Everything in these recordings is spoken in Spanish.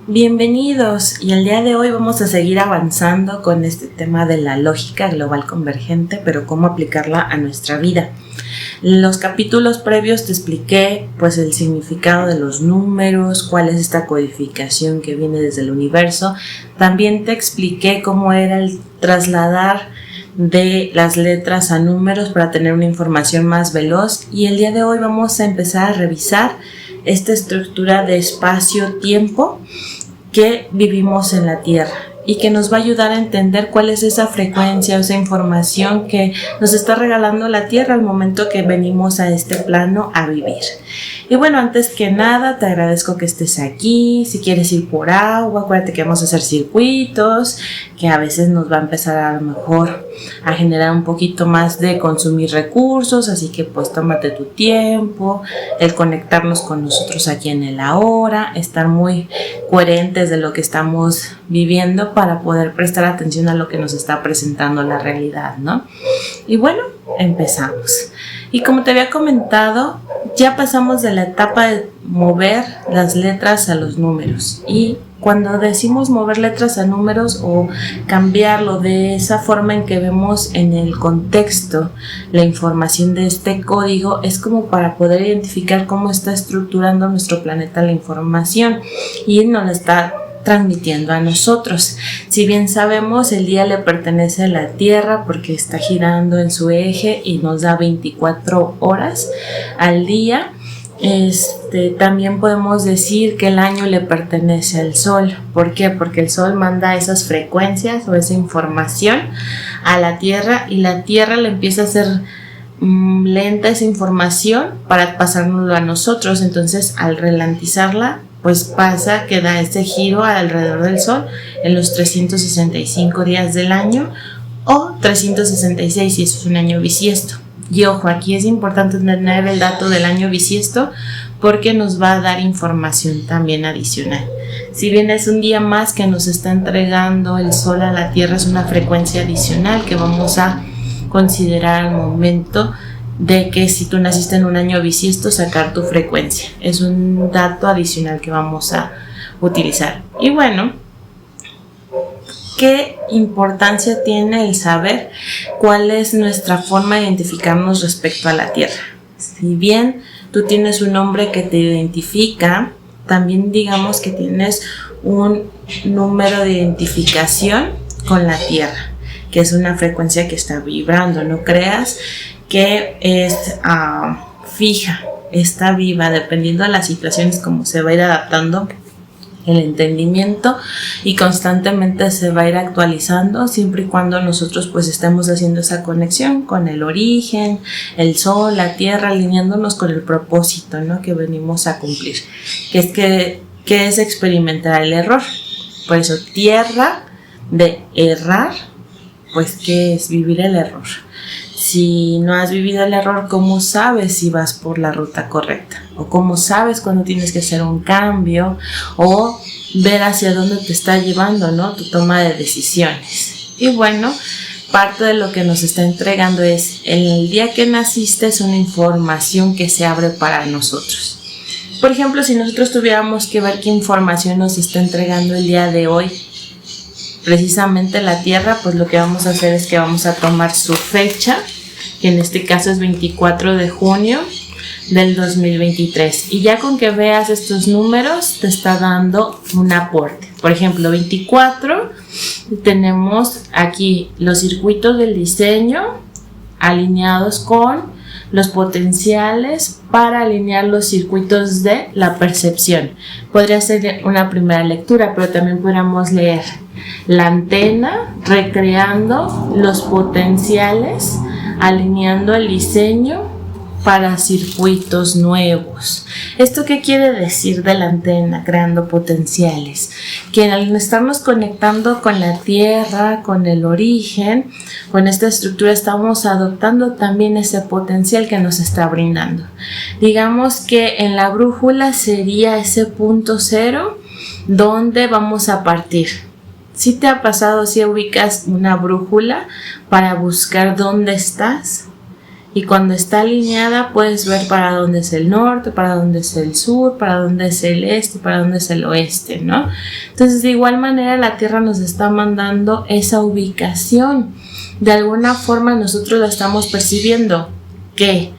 Bienvenidos, y el día de hoy vamos a seguir avanzando con este tema de la lógica global convergente, pero cómo aplicarla a nuestra vida. En los capítulos previos te expliqué pues el significado de los números, cuál es esta codificación que viene desde el universo. También te expliqué cómo era el trasladar de las letras a números para tener una información más veloz, y el día de hoy vamos a empezar a revisar esta estructura de espacio-tiempo que vivimos en la Tierra y que nos va a ayudar a entender cuál es esa frecuencia o esa información que nos está regalando la Tierra al momento que venimos a este plano a vivir. Y bueno, antes que nada te agradezco que estés aquí. Si quieres ir por agua, acuérdate que vamos a hacer circuitos, que a veces nos va a empezar a lo mejor a generar un poquito más de consumir recursos, así que pues tómate tu tiempo, el conectarnos con nosotros aquí en el ahora, estar muy coherentes de lo que estamos viviendo para poder prestar atención a lo que nos está presentando la realidad, ¿no? Y bueno, empezamos. Y como te había comentado, ya pasamos de la etapa de mover las letras a los números, y cuando decimos mover letras a números o cambiarlo de esa forma en que vemos en el contexto la información de este código, es como para poder identificar cómo está estructurando nuestro planeta la información y nos la está transmitiendo a nosotros. Si bien sabemos, el día le pertenece a la Tierra porque está girando en su eje y nos da 24 horas al día. También podemos decir que el año le pertenece al Sol. ¿Por qué? Porque el Sol manda esas frecuencias o esa información a la Tierra, y la Tierra le empieza a hacer lenta esa información para pasárnoslo a nosotros. Entonces, al ralentizarla, pues pasa que da ese giro alrededor del Sol en los 365 días del año, o 366 si eso es un año bisiesto. Y ojo, aquí es importante tener el dato del año bisiesto porque nos va a dar información también adicional. Si bien es un día más que nos está entregando el Sol a la Tierra, es una frecuencia adicional que vamos a considerar al momento de que, si tú naciste en un año bisiesto, sacar tu frecuencia. Es un dato adicional que vamos a utilizar. Y bueno, ¿qué importancia tiene el saber cuál es nuestra forma de identificarnos respecto a la Tierra? Si bien tú tienes un nombre que te identifica, también digamos que tienes un número de identificación con la Tierra, que es una frecuencia que está vibrando. No creas que es fija, está viva, dependiendo de las situaciones, como se va a ir adaptando el entendimiento, y constantemente se va a ir actualizando siempre y cuando nosotros pues estemos haciendo esa conexión con el origen, el Sol, la Tierra, alineándonos con el propósito, ¿no?, que venimos a cumplir, que es experimentar el error. Por eso, tierra de errar, pues ¿qué es? Vivir el error. Si no has vivido el error, ¿cómo sabes si vas por la ruta correcta? ¿O cómo sabes cuando tienes que hacer un cambio o ver hacia dónde te está llevando, ¿no?, tu toma de decisiones? Y bueno, parte de lo que nos está entregando es el día que naciste, es una información que se abre para nosotros. Por ejemplo, si nosotros tuviéramos que ver qué información nos está entregando el día de hoy, precisamente la Tierra, pues lo que vamos a hacer es que vamos a tomar su fecha, que en este caso es 24 de junio del 2023, y ya con que veas estos números te está dando un aporte. Por ejemplo, 24, tenemos aquí los circuitos del diseño alineados con los potenciales para alinear los circuitos de la percepción. Podría ser una primera lectura, pero también podríamos leer la antena recreando los potenciales, alineando el diseño para circuitos nuevos. ¿Esto qué quiere decir de la antena creando potenciales? Que al estarnos conectando con la Tierra, con el origen, con esta estructura, estamos adoptando también ese potencial que nos está brindando. Digamos que en la brújula sería ese punto cero donde vamos a partir. ¿Sí te ha pasado si ubicas una brújula para buscar dónde estás? Y cuando está alineada puedes ver para dónde es el norte, para dónde es el sur, para dónde es el este, para dónde es el oeste, ¿no? Entonces de igual manera la Tierra nos está mandando esa ubicación. De alguna forma nosotros la estamos percibiendo. Que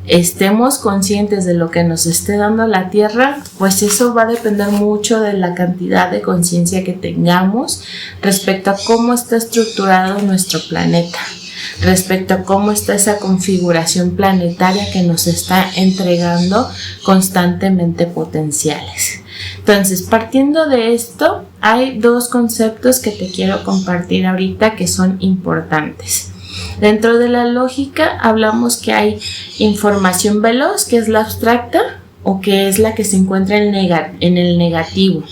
estemos conscientes de lo que nos esté dando la Tierra, pues eso va a depender mucho de la cantidad de conciencia que tengamos respecto a cómo está estructurado nuestro planeta, respecto a cómo está esa configuración planetaria que nos está entregando constantemente potenciales. Entonces, partiendo de esto, hay dos conceptos que te quiero compartir ahorita que son importantes. Dentro de la lógica hablamos que hay información veloz, que es la abstracta, o que es la que se encuentra en el negativo.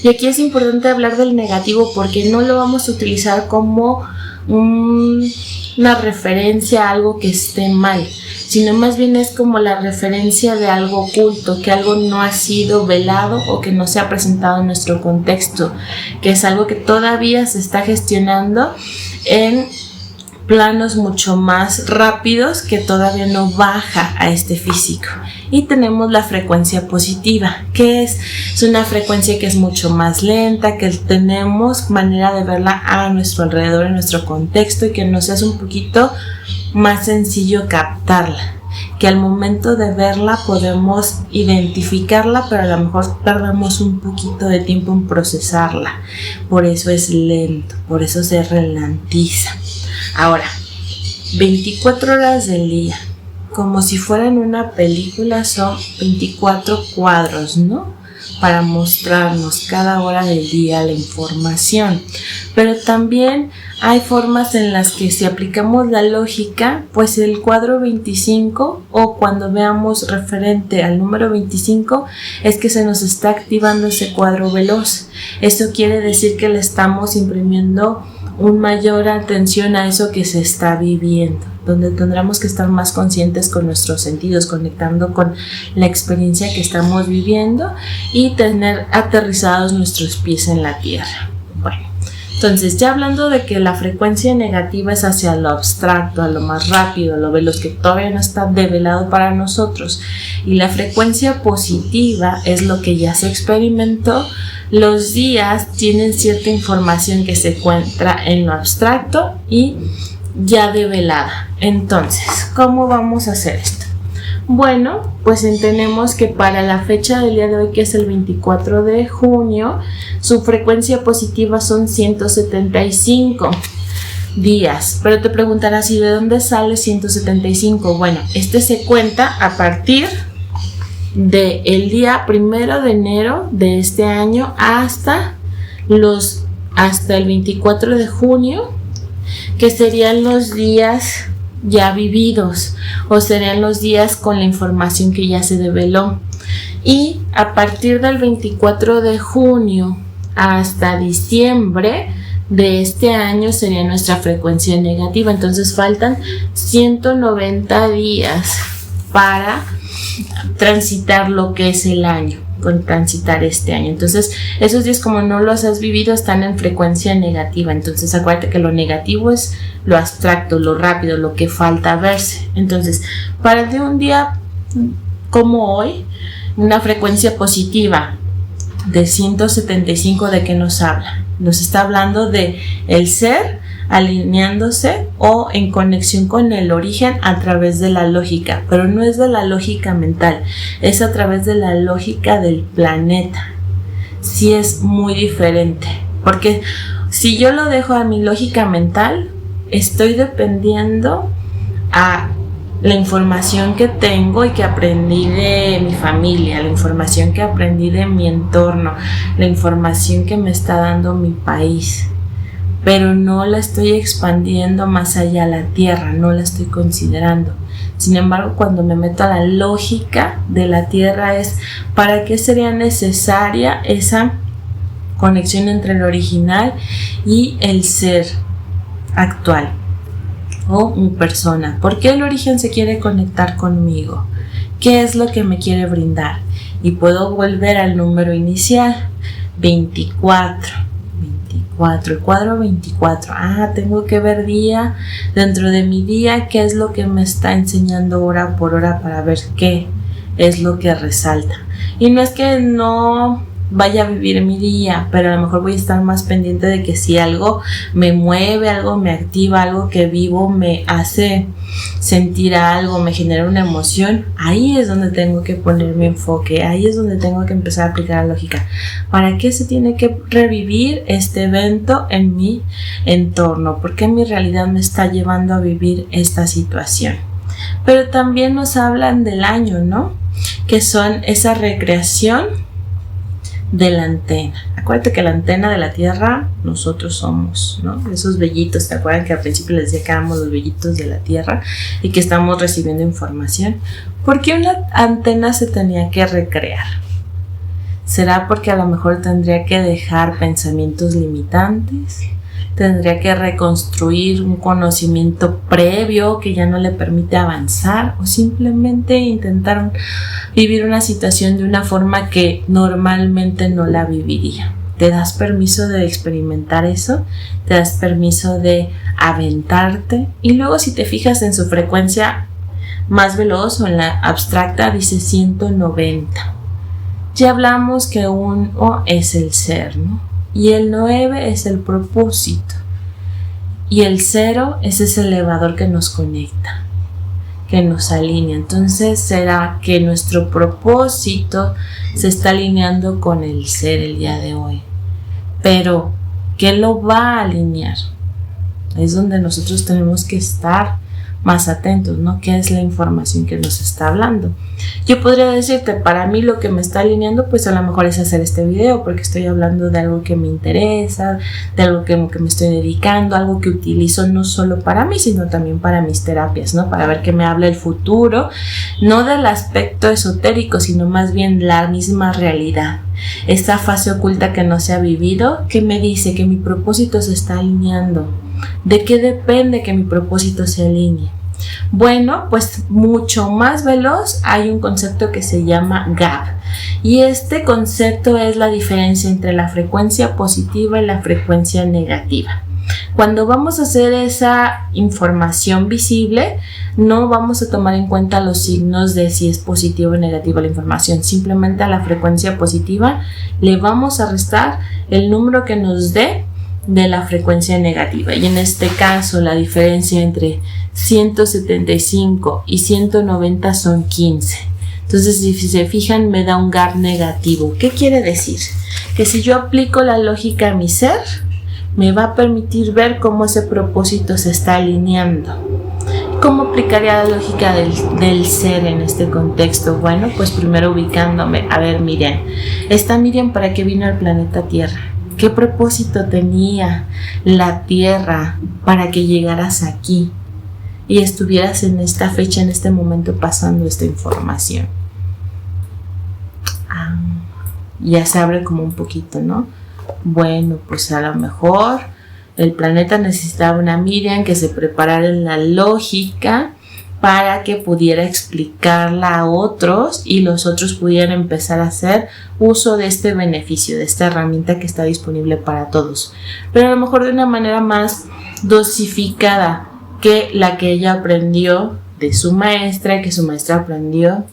Y aquí es importante hablar del negativo porque no lo vamos a utilizar como una referencia a algo que esté mal, sino más bien es como la referencia de algo oculto, que algo no ha sido velado o que no se ha presentado en nuestro contexto, que es algo que todavía se está gestionando en planos mucho más rápidos que todavía no baja a este físico. Y tenemos la frecuencia positiva, que es una frecuencia que es mucho más lenta, que tenemos manera de verla a nuestro alrededor, en nuestro contexto, y que nos hace un poquito más sencillo captarla, que al momento de verla podemos identificarla, pero a lo mejor tardamos un poquito de tiempo en procesarla, por eso es lento, por eso se ralentiza. Ahora, 24 horas del día, como si fueran una película, son 24 cuadros, ¿no? Para mostrarnos cada hora del día la información. Pero también hay formas en las que si aplicamos la lógica, pues el cuadro 25 o cuando veamos referente al número 25 es que se nos está activando ese cuadro veloz. Eso quiere decir que le estamos imprimiendo una mayor atención a eso que se está viviendo, donde tendremos que estar más conscientes con nuestros sentidos, conectando con la experiencia que estamos viviendo y tener aterrizados nuestros pies en la tierra. Bueno, entonces ya hablando de que la frecuencia negativa es hacia lo abstracto, a lo más rápido, a lo veloz, que todavía no está develado para nosotros, y la frecuencia positiva es lo que ya se experimentó. Los días tienen cierta información que se encuentra en lo abstracto y ya develada. Entonces, ¿cómo vamos a hacer esto? Bueno, pues entendemos que para la fecha del día de hoy, que es el 24 de junio, su frecuencia positiva son 175 días. Pero te preguntarás, ¿y de dónde sale 175? Bueno, este se cuenta a partir del día 1 de enero de este año hasta el 24 de junio, que serían los días ya vividos, o serían los días con la información que ya se develó. Y a partir del 24 de junio hasta diciembre de este año sería nuestra frecuencia negativa. Entonces faltan 190 días para transitar lo que es el año, con transitar este año. Entonces esos días, como no los has vivido, están en frecuencia negativa. Entonces acuérdate que lo negativo es lo abstracto, lo rápido, lo que falta verse. Entonces, para de un día como hoy, una frecuencia positiva de 175, ¿de qué nos habla? Nos está hablando de el ser alineándose o en conexión con el origen a través de la lógica, pero no es de la lógica mental, es a través de la lógica del planeta. Sí, es muy diferente, porque si yo lo dejo a mi lógica mental, estoy dependiendo a la información que tengo y que aprendí de mi familia, la información que aprendí de mi entorno, la información que me está dando mi país, pero no la estoy expandiendo más allá a la tierra, no la estoy considerando. Sin embargo, cuando me meto a la lógica de la tierra, es ¿para qué sería necesaria esa conexión entre el original y el ser actual o mi persona? ¿Por qué el origen se quiere conectar conmigo? ¿Qué es lo que me quiere brindar? Y puedo volver al número inicial, 24. 24, el cuadro 24. Tengo que ver dentro de mi día qué es lo que me está enseñando hora por hora para ver qué es lo que resalta. Y no es que no vaya a vivir mi día, pero a lo mejor voy a estar más pendiente de que si algo me mueve, algo me activa, algo que vivo me hace sentir algo, me genera una emoción, ahí es donde tengo que poner mi enfoque, ahí es donde tengo que empezar a aplicar la lógica. ¿Para qué se tiene que revivir este evento en mi entorno? ¿Por qué mi realidad me está llevando a vivir esta situación? Pero también nos hablan del año, ¿no? Que son esa recreación de la antena. Acuérdate que la antena de la Tierra nosotros somos, ¿no? Esos vellitos, ¿te acuerdan que al principio les decía que éramos los vellitos de la Tierra y que estamos recibiendo información? ¿Por qué una antena se tenía que recrear? ¿Será porque a lo mejor tendría que dejar pensamientos limitantes? ¿Tendría que reconstruir un conocimiento previo que ya no le permite avanzar? ¿O simplemente intentaron vivir una situación de una forma que normalmente no la viviría? ¿Te das permiso de experimentar eso? ¿Te das permiso de aventarte? Y luego, si te fijas en su frecuencia más veloz o en la abstracta, dice 190. Ya hablamos que 1 es el ser, ¿no? Y el 9 es el propósito. Y el 0 es ese elevador que nos conecta, que nos alinea. Entonces, ¿será que nuestro propósito se está alineando con el ser el día de hoy? Pero, ¿qué lo va a alinear? Es donde nosotros tenemos que estar más atentos, ¿no? ¿Qué es la información que nos está hablando? Yo podría decirte, para mí lo que me está alineando, pues a lo mejor es hacer este video, porque estoy hablando de algo que me interesa, de algo que me estoy dedicando, algo que utilizo no solo para mí, sino también para mis terapias, ¿no? Para ver qué me habla el futuro, no del aspecto esotérico, sino más bien la misma realidad. Esta fase oculta que no se ha vivido, que me dice que mi propósito se está alineando. ¿De qué depende que mi propósito se alinee? Bueno, pues mucho más veloz hay un concepto que se llama gap, y este concepto es la diferencia entre la frecuencia positiva y la frecuencia negativa. Cuando vamos a hacer esa información visible, no vamos a tomar en cuenta los signos de si es positiva o negativa la información. Simplemente a la frecuencia positiva le vamos a restar el número que nos dé de la frecuencia negativa. Y en este caso la diferencia entre 175 y 190 son 15. Entonces, si se fijan, me da un gap negativo. ¿Qué quiere decir? Que si yo aplico la lógica a mi ser, me va a permitir ver cómo ese propósito se está alineando. ¿Cómo aplicaría la lógica del ser en este contexto? Bueno, pues primero ubicándome. A ver, Miriam. ¿Esta Miriam para qué vino al planeta Tierra? ¿Qué propósito tenía la Tierra para que llegaras aquí y estuvieras en esta fecha, en este momento, pasando esta información? Ya se abre como un poquito, ¿no? Bueno, pues a lo mejor el planeta necesitaba una Miriam que se preparara en la lógica para que pudiera explicarla a otros y los otros pudieran empezar a hacer uso de este beneficio, de esta herramienta que está disponible para todos, pero a lo mejor de una manera más dosificada que la que ella aprendió de su maestra y que su maestra aprendió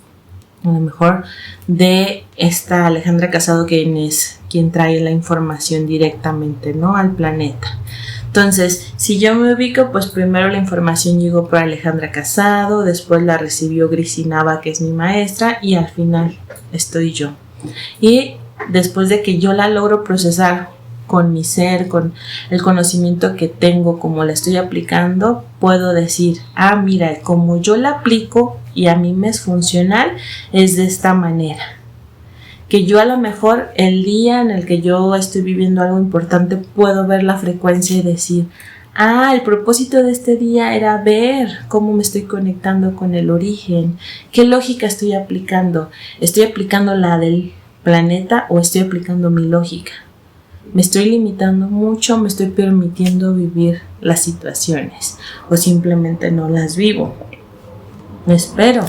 a lo mejor de esta Alejandra Casado, que es quien trae la información directamente, ¿no?, al planeta. Entonces, si yo me ubico, pues primero la información llegó por Alejandra Casado, después la recibió Grisi Nava, que es mi maestra, y al final estoy yo. Y después de que yo la logro procesar con mi ser, con el conocimiento que tengo, como la estoy aplicando, puedo decir, mira, como yo la aplico y a mí me es funcional, es de esta manera. Que yo a lo mejor el día en el que yo estoy viviendo algo importante puedo ver la frecuencia y decir, el propósito de este día era ver cómo me estoy conectando con el origen, qué lógica estoy aplicando, estoy aplicando la del planeta o estoy aplicando mi lógica. Me estoy limitando mucho, me estoy permitiendo vivir las situaciones o simplemente no las vivo. Me espero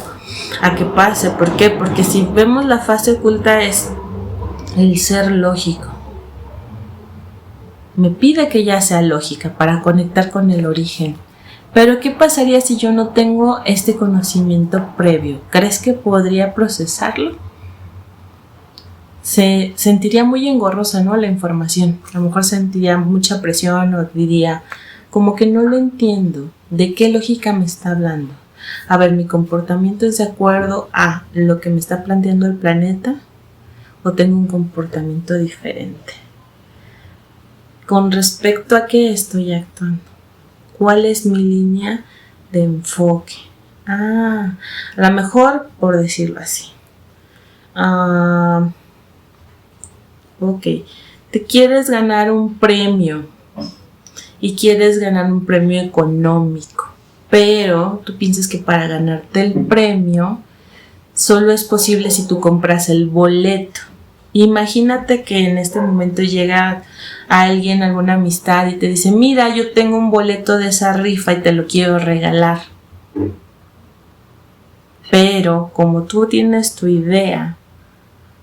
a que pase. ¿Por qué? Porque si vemos la fase oculta es el ser lógico. me pide que ya sea lógica para conectar con el origen. Pero ¿qué pasaría si yo no tengo este conocimiento previo? ¿Crees que podría procesarlo? Se sentiría muy engorrosa, ¿no? La información. A lo mejor sentiría mucha presión o diría, como que no lo entiendo. ¿De qué lógica me está hablando? A ver, ¿mi comportamiento es de acuerdo a lo que me está planteando el planeta? ¿O tengo un comportamiento diferente? ¿Con respecto a qué estoy actuando? ¿Cuál es mi línea de enfoque? A lo mejor, por decirlo así. Ok, te quieres ganar un premio y quieres ganar un premio económico, pero tú piensas que para ganarte el premio solo es posible si tú compras el boleto. Imagínate que en este momento llega alguien, alguna amistad y te dice, mira, yo tengo un boleto de esa rifa y te lo quiero regalar. Pero como tú tienes tu idea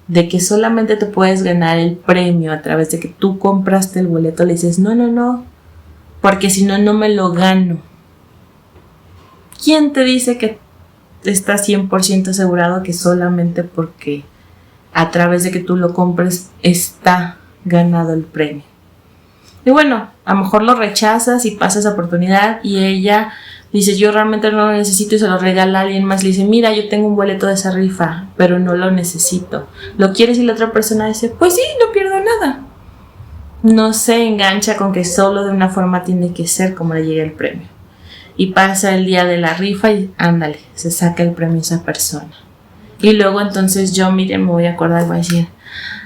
de que solamente te puedes ganar el premio a través de que tú compraste el boleto, le dices, no, porque si no, no me lo gano. ¿Quién te dice que está 100% asegurado que solamente porque a través de que tú lo compres está ganado el premio? Y bueno, a lo mejor lo rechazas y pasas esa oportunidad y ella dice, yo realmente no lo necesito y se lo regala a alguien más. Le dice, mira, yo tengo un boleto de esa rifa, pero no lo necesito. ¿Lo quieres? Y la otra persona dice, pues sí, no pierdo nada. No se engancha con que solo de una forma tiene que ser como le llega el premio. Y pasa el día de la rifa y ándale, se saca el premio esa persona. Y luego entonces yo, miren, me voy a acordar y voy a decir,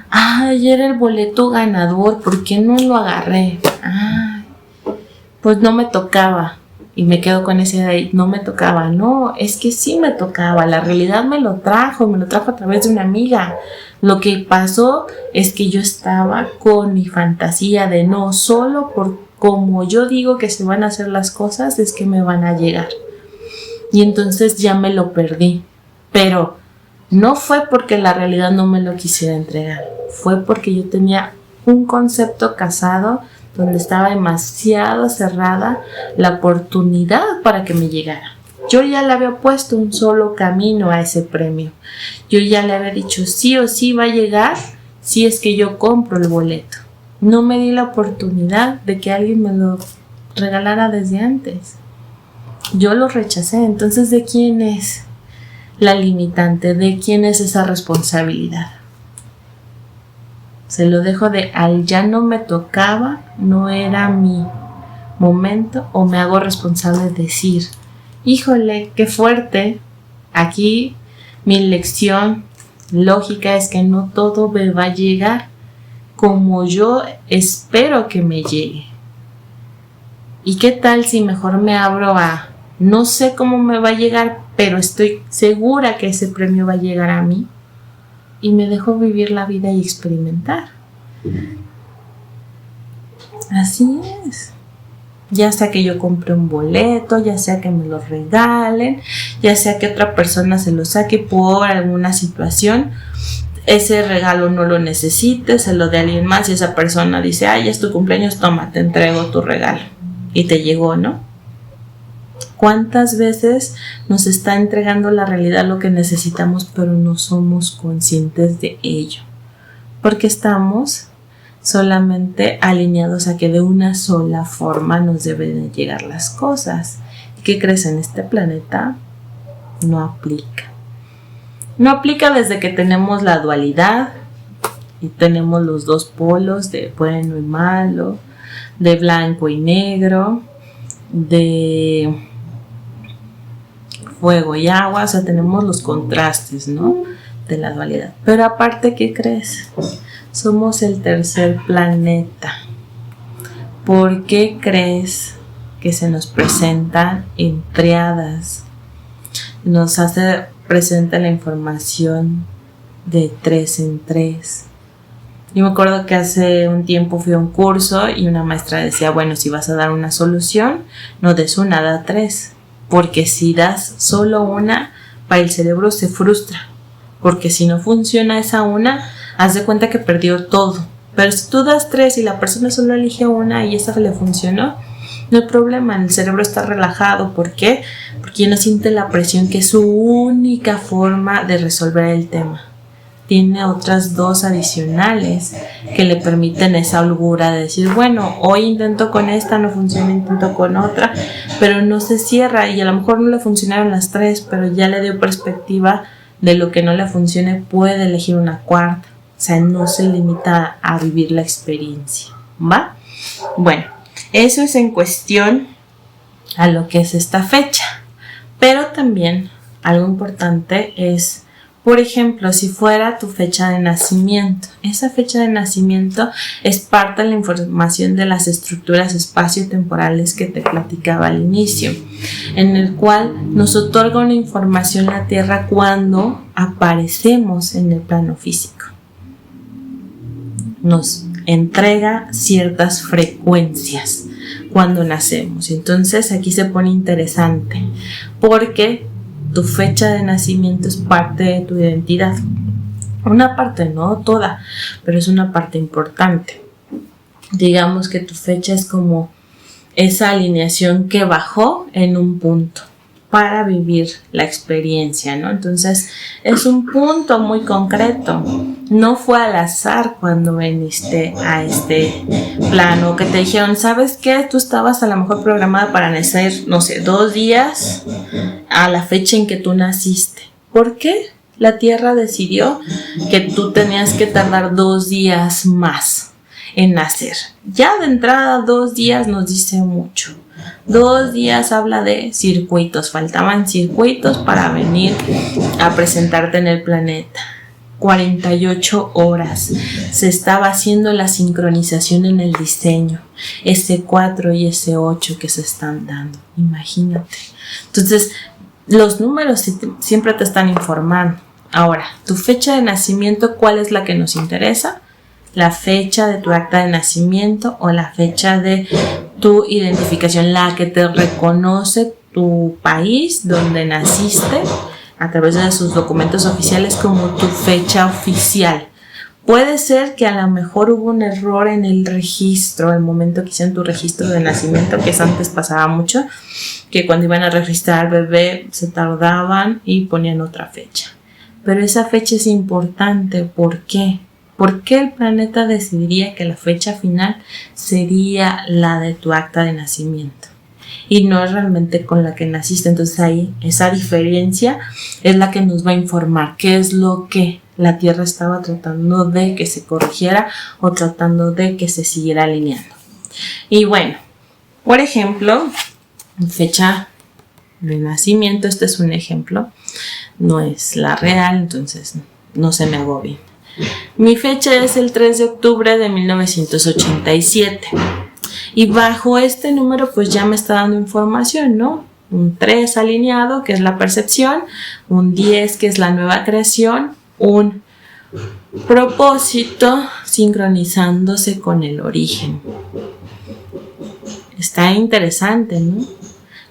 ay, era el boleto ganador, ¿por qué no lo agarré? Ay, pues no me tocaba. Y me quedo con esa idea de no me tocaba. No, es que sí me tocaba. La realidad me lo trajo a través de una amiga. Lo que pasó es que yo estaba con mi fantasía de no, solo por como yo digo que se van a hacer las cosas es que me van a llegar. Y entonces ya me lo perdí. Pero no fue porque la realidad no me lo quisiera entregar. Fue porque yo tenía un concepto casado donde estaba demasiado cerrada la oportunidad para que me llegara. Yo ya le había puesto un solo camino a ese premio. Yo ya le había dicho sí o sí va a llegar si es que yo compro el boleto. No me di la oportunidad de que alguien me lo regalara desde antes. Yo lo rechacé. Entonces, ¿de quién es la limitante? ¿De quién es esa responsabilidad? Se lo dejo de al ya no me tocaba, no era mi momento, o me hago responsable de decir, híjole, qué fuerte. Aquí mi lección lógica es que no todo me va a llegar como yo espero que me llegue. ¿Y qué tal si mejor me abro a no sé cómo me va a llegar, pero estoy segura que ese premio va a llegar a mí? Y me dejo vivir la vida y experimentar. Así es. Ya sea que yo compre un boleto, ya sea que me lo regalen, ya sea que otra persona se lo saque por alguna situación, ese regalo no lo necesite, se lo dé a alguien más y esa persona dice, ay, es tu cumpleaños, toma, te entrego tu regalo. Y te llegó, ¿no? ¿Cuántas veces nos está entregando la realidad lo que necesitamos, pero no somos conscientes de ello? Porque estamos solamente alineados a que de una sola forma nos deben llegar las cosas. ¿Y qué crees? En este planeta no aplica. No aplica desde que tenemos la dualidad y tenemos los dos polos de bueno y malo, de blanco y negro, de fuego y agua, o sea, tenemos los contrastes, ¿no? De la dualidad. Pero aparte, ¿qué crees? Somos el tercer planeta. ¿Por qué crees que se nos presentan en triadas? Nos hace presente la información de 3 en 3. Yo me acuerdo que hace un tiempo fui a un curso y una maestra decía, bueno, si vas a dar una solución, no des una, da 3. Porque si das solo una, para el cerebro se frustra. Porque si no funciona esa una, haz de cuenta que perdió todo. Pero si tú das 3 y la persona solo elige una y esa le funcionó, no hay problema, el cerebro está relajado. ¿Por qué? Porque ya no siente la presión, que es su única forma de resolver el tema. Tiene otras 2 adicionales que le permiten esa holgura de decir, bueno, hoy intento con esta, no funciona, intento con otra, pero no se cierra y a lo mejor no le funcionaron las 3, pero ya le dio perspectiva de lo que no le funcione, puede elegir una cuarta. O sea, no se limita a vivir la experiencia, ¿va? Bueno, eso es en cuestión a lo que es esta fecha. Pero también algo importante es, por ejemplo, si fuera tu fecha de nacimiento. Esa fecha de nacimiento es parte de la información de las estructuras espacio-temporales que te platicaba al inicio, en el cual nos otorga una información la Tierra cuando aparecemos en el plano físico. Nos entrega ciertas frecuencias cuando nacemos. Entonces aquí se pone interesante porque tu fecha de nacimiento es parte de tu identidad. Una parte, no toda, pero es una parte importante. Digamos que tu fecha es como esa alineación que bajó en un punto para vivir la experiencia, ¿no? Entonces es un punto muy concreto. No fue al azar cuando viniste a este plano, que te dijeron, ¿sabes qué? Tú estabas a lo mejor programada para nacer, no sé, 2 días a la fecha en que tú naciste. ¿Por qué? La Tierra decidió que tú tenías que tardar 2 días más en nacer. Ya de entrada 2 días nos dice mucho. 2 días habla de circuitos, faltaban circuitos para venir a presentarte en el planeta. 48 horas se estaba haciendo la sincronización en el diseño, S4 y S8 que se están dando, imagínate. Entonces los números siempre te están informando. Ahora, tu fecha de nacimiento, ¿cuál es la que nos interesa? La fecha de tu acta de nacimiento o la fecha de tu identificación, la que te reconoce tu país donde naciste a través de sus documentos oficiales como tu fecha oficial. Puede ser que a lo mejor hubo un error en el registro, el momento que hicieron tu registro de nacimiento, que antes pasaba mucho, que cuando iban a registrar al bebé se tardaban y ponían otra fecha. Pero esa fecha es importante. ¿Por qué? ¿Por qué el planeta decidiría que la fecha final sería la de tu acta de nacimiento? Y no es realmente con la que naciste. Entonces ahí esa diferencia es la que nos va a informar qué es lo que la Tierra estaba tratando de que se corrigiera o tratando de que se siguiera alineando. Y bueno, por ejemplo, fecha de nacimiento, este es un ejemplo, no es la real, entonces no se me agobien. Mi fecha es el 3 de octubre de 1987. Y bajo este número pues ya me está dando información, ¿no? Un 3 alineado, que es la percepción, un 10, que es la nueva creación, un propósito sincronizándose con el origen. Está interesante, ¿no?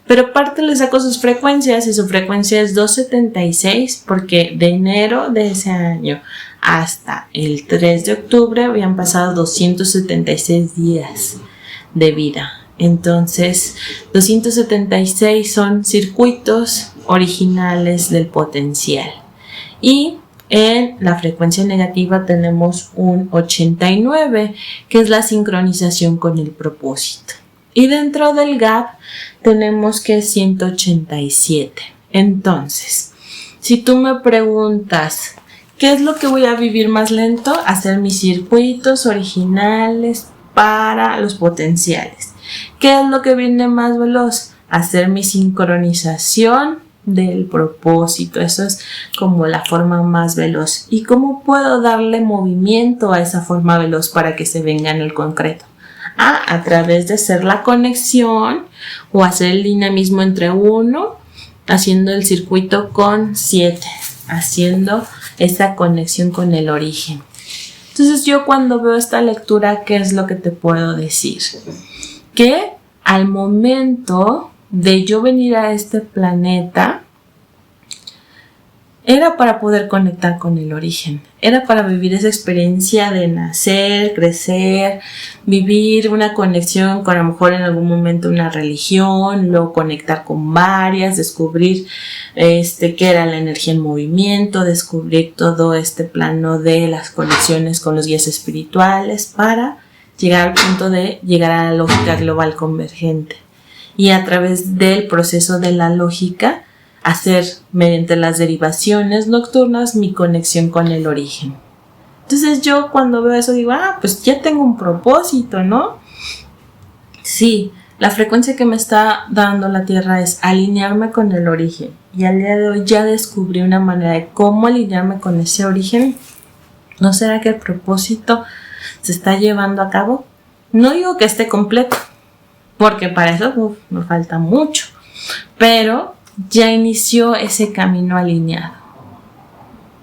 Pero aparte le saco sus frecuencias y su frecuencia es 276 porque de enero de ese año hasta el 3 de octubre habían pasado 276 días de vida. Entonces 276 son circuitos originales del potencial y en la frecuencia negativa tenemos un 89 que es la sincronización con el propósito y dentro del gap tenemos que 187. Entonces si tú me preguntas ¿qué es lo que voy a vivir más lento? Hacer mis circuitos originales para los potenciales. ¿Qué es lo que viene más veloz? Hacer mi sincronización del propósito. Eso es como la forma más veloz. ¿Y cómo puedo darle movimiento a esa forma veloz para que se venga en el concreto? A través de hacer la conexión o hacer el dinamismo entre 1, haciendo el circuito con 7, haciendo esa conexión con el origen. Entonces yo cuando veo esta lectura, ¿qué es lo que te puedo decir? Que al momento de yo venir a este planeta, era para poder conectar con el origen, era para vivir esa experiencia de nacer, crecer, vivir una conexión con a lo mejor en algún momento una religión, luego conectar con varias, descubrir qué era la energía en movimiento, descubrir todo este plano de las conexiones con los guías espirituales para llegar al punto de llegar a la lógica global convergente. Y a través del proceso de la lógica, hacer mediante las derivaciones nocturnas mi conexión con el origen. Entonces yo cuando veo eso digo, pues ya tengo un propósito, ¿no? Sí, la frecuencia que me está dando la Tierra es alinearme con el origen. Y al día de hoy ya descubrí una manera de cómo alinearme con ese origen. ¿No será que el propósito se está llevando a cabo? No digo que esté completo, porque para eso me falta mucho, pero ya inició ese camino alineado.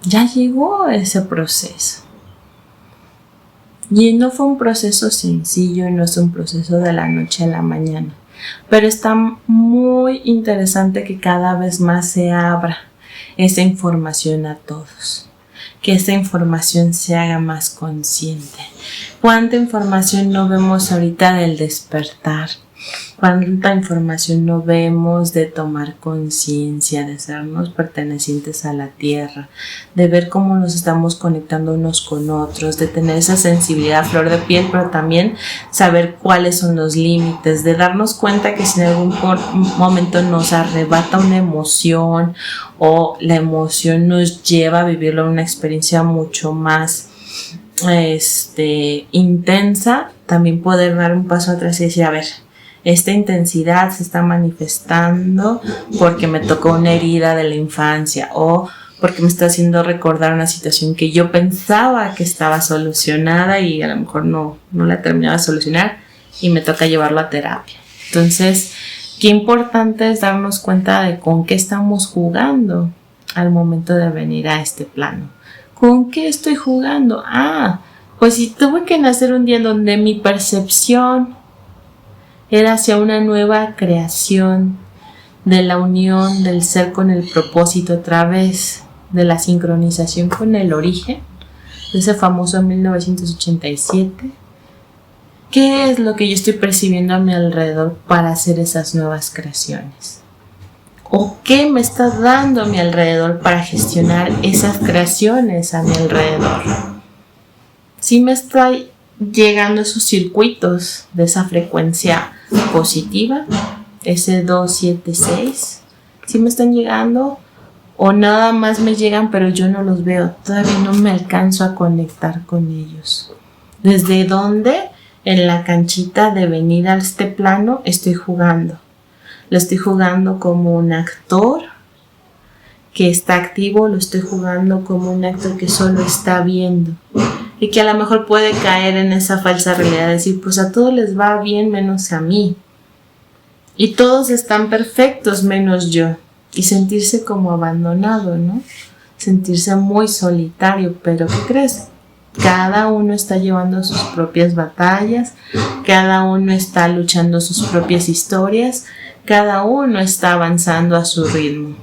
Ya llegó ese proceso. Y no fue un proceso sencillo y no es un proceso de la noche a la mañana. Pero está muy interesante que cada vez más se abra esa información a todos. Que esa información se haga más consciente. ¿Cuánta información no vemos ahorita del despertar? ¿Cuánta información no vemos de tomar conciencia, de sernos pertenecientes a la tierra, de ver cómo nos estamos conectando unos con otros, de tener esa sensibilidad a flor de piel, pero también saber cuáles son los límites, de darnos cuenta que si en algún momento nos arrebata una emoción o la emoción nos lleva a vivirlo en una experiencia mucho más intensa, también poder dar un paso atrás y decir, a ver, esta intensidad se está manifestando porque me tocó una herida de la infancia o porque me está haciendo recordar una situación que yo pensaba que estaba solucionada y a lo mejor no la terminaba de solucionar y me toca llevarlo a terapia. Entonces, qué importante es darnos cuenta de con qué estamos jugando al momento de venir a este plano. ¿Con qué estoy jugando? Pues si tuve que nacer un día en donde mi percepción era hacia una nueva creación de la unión del ser con el propósito a través de la sincronización con el origen, ese famoso 1987. ¿Qué es lo que yo estoy percibiendo a mi alrededor para hacer esas nuevas creaciones? ¿O qué me está dando a mi alrededor para gestionar esas creaciones a mi alrededor? Si me estoy llegando esos circuitos de esa frecuencia positiva, ese 276, si me están llegando o nada más me llegan pero yo no los veo, todavía no me alcanzo a conectar con ellos. ¿Desde dónde? En la canchita de venir a este plano estoy jugando. Lo estoy jugando como un actor que está activo, lo estoy jugando como un actor que solo está viendo y que a lo mejor puede caer en esa falsa realidad de decir, pues a todos les va bien menos a mí y todos están perfectos menos yo, y sentirse como abandonado, ¿no? Sentirse muy solitario, pero ¿qué crees? Cada uno está llevando sus propias batallas, cada uno está luchando sus propias historias, cada uno está avanzando a su ritmo.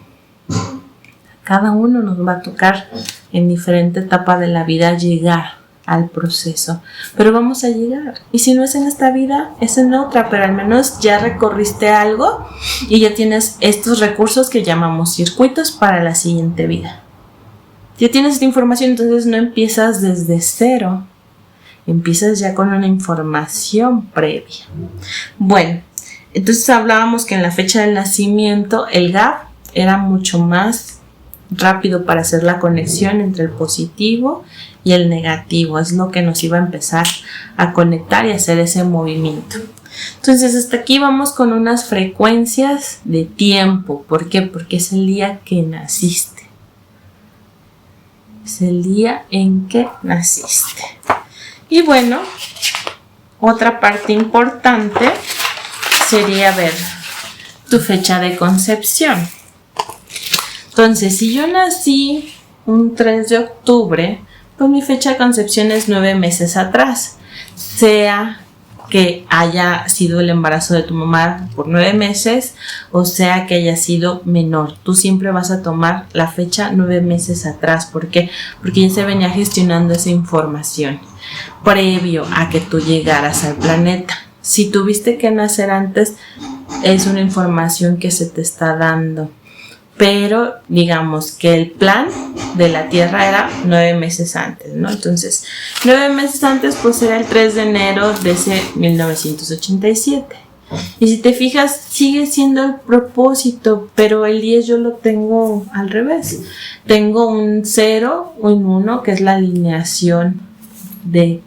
Cada uno nos va a tocar en diferente etapa de la vida llegar al proceso, pero vamos a llegar. Y si no es en esta vida, es en otra, pero al menos ya recorriste algo y ya tienes estos recursos que llamamos circuitos para la siguiente vida. Ya tienes esta información, entonces no empiezas desde cero, empiezas ya con una información previa. Bueno, entonces hablábamos que en la fecha del nacimiento el gap era mucho más rápido para hacer la conexión entre el positivo y el negativo. Es lo que nos iba a empezar a conectar y hacer ese movimiento. Entonces hasta aquí vamos con unas frecuencias de tiempo. ¿Por qué? Porque es el día que naciste. Es el día en que naciste. Y bueno, otra parte importante sería ver tu fecha de concepción. Entonces, si yo nací un 3 de octubre, pues mi fecha de concepción es 9 meses atrás. Sea que haya sido el embarazo de tu mamá por 9 meses, o sea que haya sido menor. Tú siempre vas a tomar la fecha 9 meses atrás. ¿Por qué? Porque ya se venía gestionando esa información previo a que tú llegaras al planeta. Si tuviste que nacer antes, es una información que se te está dando. Pero digamos que el plan de la Tierra era 9 meses antes, ¿no? Entonces, 9 meses antes pues era el 3 de enero de ese 1987. Y si te fijas, sigue siendo el propósito, pero el 10 yo lo tengo al revés. Tengo un 0, un 1, que es la alineación del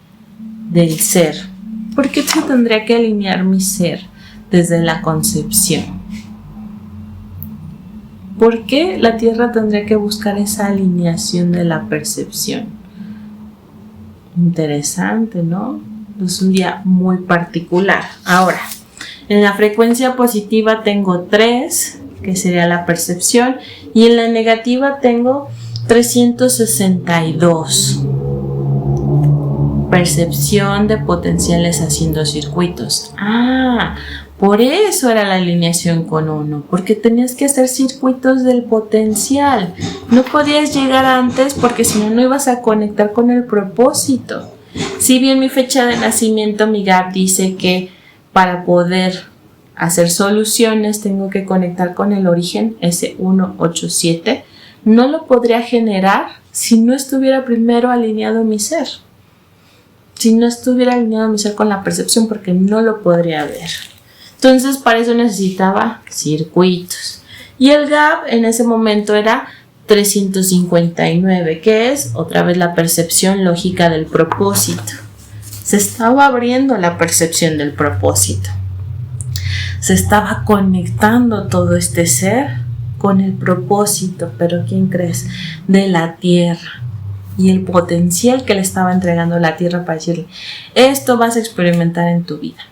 ser. ¿Por qué se tendría que alinear mi ser desde la concepción? ¿Por qué la Tierra tendría que buscar esa alineación de la percepción? Interesante, ¿no? Es un día muy particular. Ahora, en la frecuencia positiva tengo 3, que sería la percepción, y en la negativa tengo 362. Percepción de potenciales haciendo circuitos. Por eso era la alineación con 1, porque tenías que hacer circuitos del potencial. No podías llegar antes porque si no, no ibas a conectar con el propósito. Si bien mi fecha de nacimiento, mi GAP dice que para poder hacer soluciones tengo que conectar con el origen, ese 187, no lo podría generar si no estuviera primero alineado mi ser. Si no estuviera alineado mi ser con la percepción, porque no lo podría ver. Entonces, para eso necesitaba circuitos. Y el GAP en ese momento era 359, que es otra vez la percepción lógica del propósito. Se estaba abriendo la percepción del propósito. Se estaba conectando todo este ser con el propósito, pero ¿quién crees? De la Tierra. Y el potencial que le estaba entregando la Tierra para decirle, esto vas a experimentar en tu vida.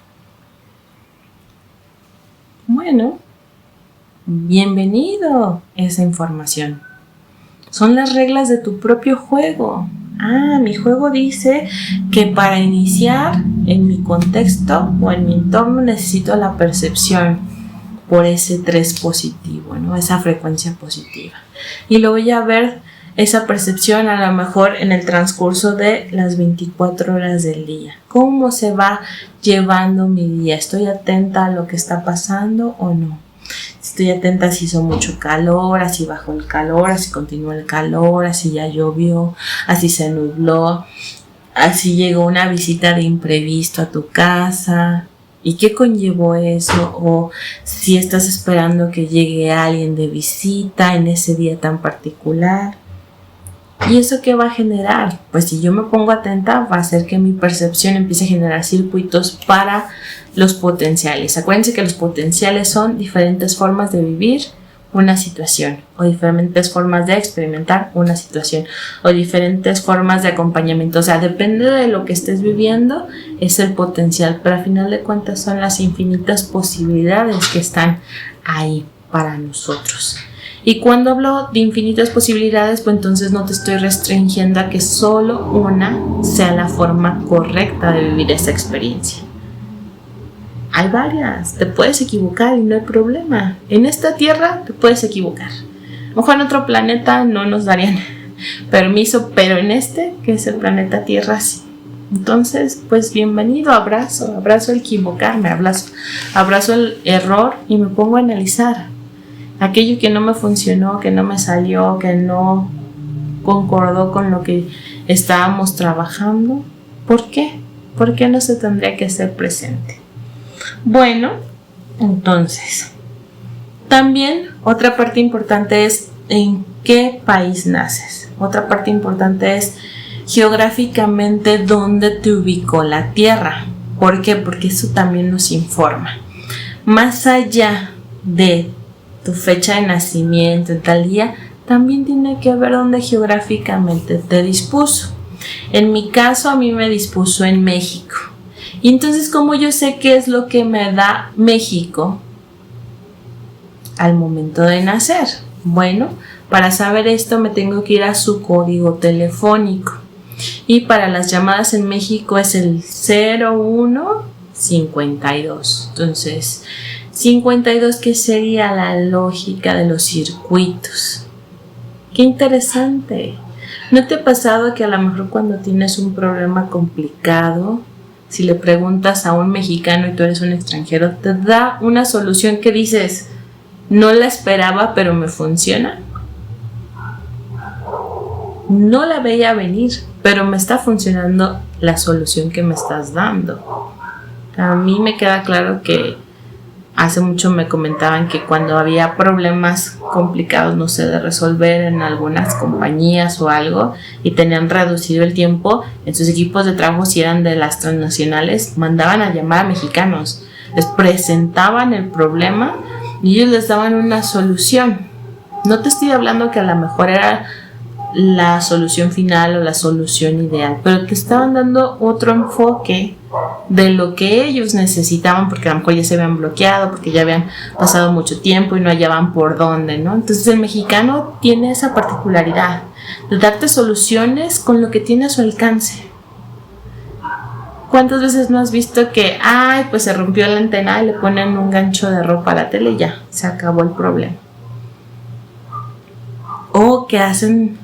Bueno, bienvenido esa información. Son las reglas de tu propio juego. Mi juego dice que para iniciar en mi contexto o en mi entorno necesito la percepción por ese 3 positivo, ¿no? Esa frecuencia positiva. Y lo voy a ver esa percepción a lo mejor en el transcurso de las 24 horas del día. ¿Cómo se va llevando mi día? ¿Estoy atenta a lo que está pasando o no? Estoy atenta a si hizo mucho calor, a si bajó el calor, a si continuó el calor, a si ya llovió, a si se nubló, a si llegó una visita de imprevisto a tu casa. ¿Y qué conllevó eso? O si estás esperando que llegue alguien de visita en ese día tan particular. ¿Y eso qué va a generar? Pues si yo me pongo atenta, va a hacer que mi percepción empiece a generar circuitos para los potenciales. Acuérdense que los potenciales son diferentes formas de vivir una situación, o diferentes formas de experimentar una situación, o diferentes formas de acompañamiento. O sea, depende de lo que estés viviendo, es el potencial, pero al final de cuentas son las infinitas posibilidades que están ahí para nosotros. Y cuando hablo de infinitas posibilidades, pues entonces no te estoy restringiendo a que solo una sea la forma correcta de vivir esa experiencia. Hay varias, te puedes equivocar y no hay problema. En esta tierra te puedes equivocar. A lo mejor en otro planeta no nos darían permiso, pero en este, que es el planeta Tierra, sí. Entonces, pues bienvenido, abrazo el equivocarme, abrazo el error y me pongo a analizar aquello que no me funcionó, que no me salió, que no concordó con lo que estábamos trabajando. ¿Por qué? ¿Por qué no se tendría que hacer presente? Bueno, entonces, también otra parte importante es en qué país naces. Otra parte importante es geográficamente dónde te ubicó la Tierra. ¿Por qué? Porque eso también nos informa. Más allá de tu fecha de nacimiento en tal día, también tiene que ver dónde geográficamente te dispuso. En mi caso, a mí me dispuso en México. Y entonces, ¿cómo yo sé qué es lo que me da México al momento de nacer? Bueno, para saber esto me tengo que ir a su código telefónico. Y para las llamadas en México es el 52. Entonces, 52, ¿qué sería la lógica de los circuitos? ¡Qué interesante! ¿No te ha pasado que a lo mejor cuando tienes un problema complicado, si le preguntas a un mexicano y tú eres un extranjero, te da una solución que dices, no la esperaba, pero me funciona? No la veía venir, pero me está funcionando la solución que me estás dando. A mí me queda claro que hace mucho me comentaban que cuando había problemas complicados, no sé, de resolver en algunas compañías o algo y tenían reducido el tiempo, en sus equipos de trabajo, si eran de las transnacionales, mandaban a llamar a mexicanos, les presentaban el problema y ellos les daban una solución. No te estoy hablando que a lo mejor era la solución final o la solución ideal, pero te estaban dando otro enfoque de lo que ellos necesitaban, porque a lo mejor ya se habían bloqueado, porque ya habían pasado mucho tiempo y no hallaban por dónde, ¿no? Entonces el mexicano tiene esa particularidad de darte soluciones con lo que tiene a su alcance. ¿Cuántas veces no has visto que, pues se rompió la antena y le ponen un gancho de ropa a la tele y ya, se acabó el problema? O que hacen,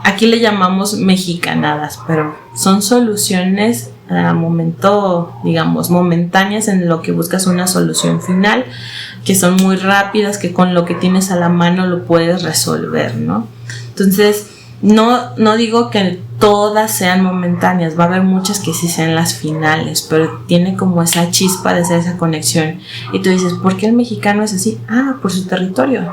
aquí le llamamos mexicanadas, pero son soluciones a momento, digamos, momentáneas en lo que buscas una solución final, que son muy rápidas, que con lo que tienes a la mano lo puedes resolver, ¿no? Entonces, no digo que todas sean momentáneas, va a haber muchas que sí sean las finales, pero tiene como esa chispa de hacer esa conexión. Y tú dices, ¿por qué el mexicano es así? Por su territorio.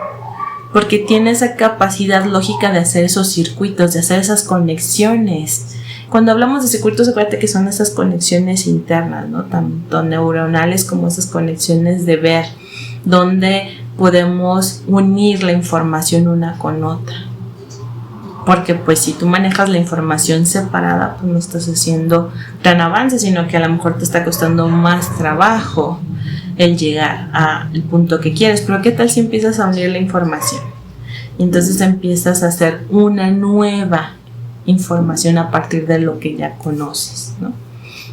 Porque tiene esa capacidad lógica de hacer esos circuitos, de hacer esas conexiones. Cuando hablamos de circuitos, acuérdate que son esas conexiones internas, ¿no? Tanto neuronales como esas conexiones de ver, donde podemos unir la información una con otra. Porque pues si tú manejas la información separada, pues no estás haciendo gran avance, sino que a lo mejor te está costando más trabajo el llegar al punto que quieres. Pero ¿qué tal si empiezas a unir la información? Y entonces empiezas a hacer una nueva información a partir de lo que ya conoces, ¿no?